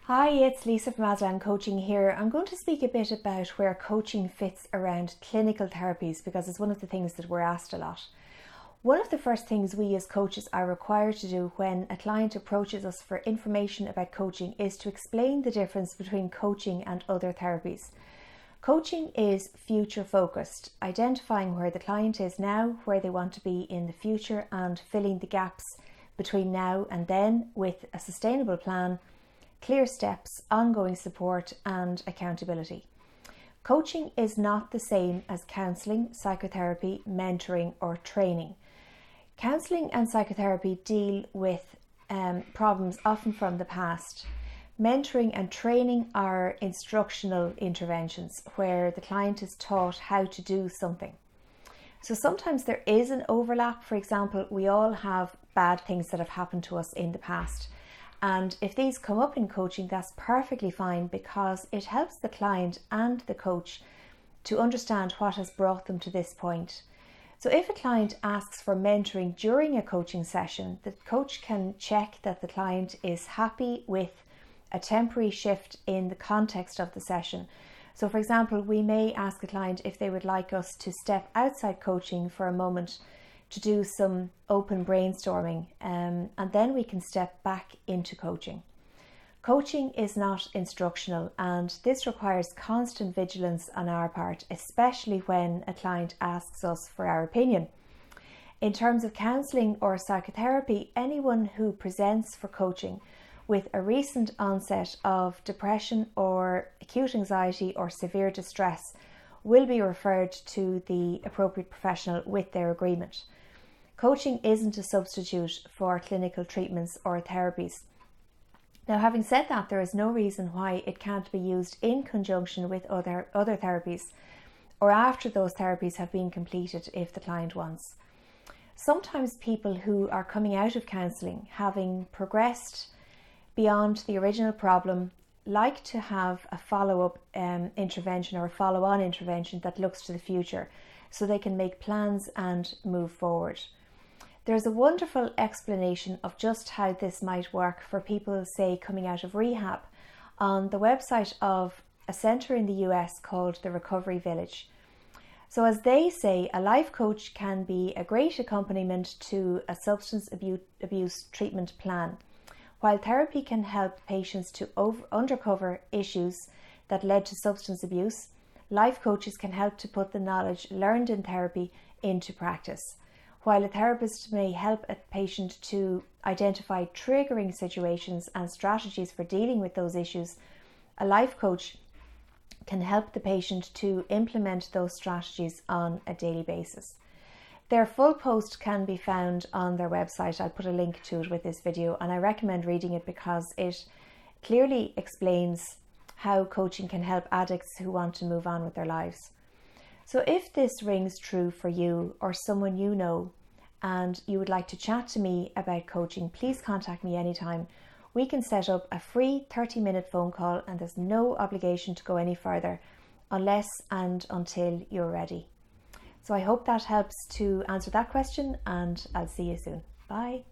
Hi, it's Lisa from Aslan Coaching here. I'm going to speak a bit about where coaching fits around clinical therapies because it's one of the things that we're asked a lot. One of the first things we as coaches are required to do when a client approaches us for information about coaching is to explain the difference between coaching and other therapies. Coaching is future focused, identifying where the client is now, where they want to be in the future, and filling the gaps between now and then with a sustainable plan, clear steps, ongoing support and accountability. Coaching is not the same as counselling, psychotherapy, mentoring or training. Counselling and psychotherapy deal with problems often from the past. Mentoring and training are instructional interventions where the client is taught how to do something. So sometimes there is an overlap. For example, we all have bad things that have happened to us in the past. And if these come up in coaching, that's perfectly fine because it helps the client and the coach to understand what has brought them to this point. So if a client asks for mentoring during a coaching session, the coach can check that the client is happy with a temporary shift in the context of the session. So for example, we may ask a client if they would like us to step outside coaching for a moment to do some open brainstorming, and then we can step back into coaching. Coaching is not instructional, and this requires constant vigilance on our part, especially when a client asks us for our opinion. In terms of counselling or psychotherapy, anyone who presents for coaching with a recent onset of depression or acute anxiety or severe distress will be referred to the appropriate professional with their agreement. Coaching isn't a substitute for clinical treatments or therapies. Now, having said that, there is no reason why it can't be used in conjunction with other therapies or after those therapies have been completed if the client wants. Sometimes people who are coming out of counselling, having progressed beyond the original problem, like to have a follow-up intervention or a follow-on intervention that looks to the future so they can make plans and move forward. There's a wonderful explanation of just how this might work for people, say, coming out of rehab on the website of a centre in the US called the Recovery Village. So as they say, a life coach can be a great accompaniment to a substance abuse treatment plan, while therapy can help patients to uncover issues that led to substance abuse. Life coaches can help to put the knowledge learned in therapy into practice. While a therapist may help a patient to identify triggering situations and strategies for dealing with those issues, a life coach can help the patient to implement those strategies on a daily basis. Their full post can be found on their website. I'll put a link to it with this video, and I recommend reading it because it clearly explains how coaching can help addicts who want to move on with their lives. So if this rings true for you or someone you know and you would like to chat to me about coaching, please contact me anytime. We can set up a free 30-minute phone call and there's no obligation to go any further unless and until you're ready. So I hope that helps to answer that question, and I'll see you soon. Bye.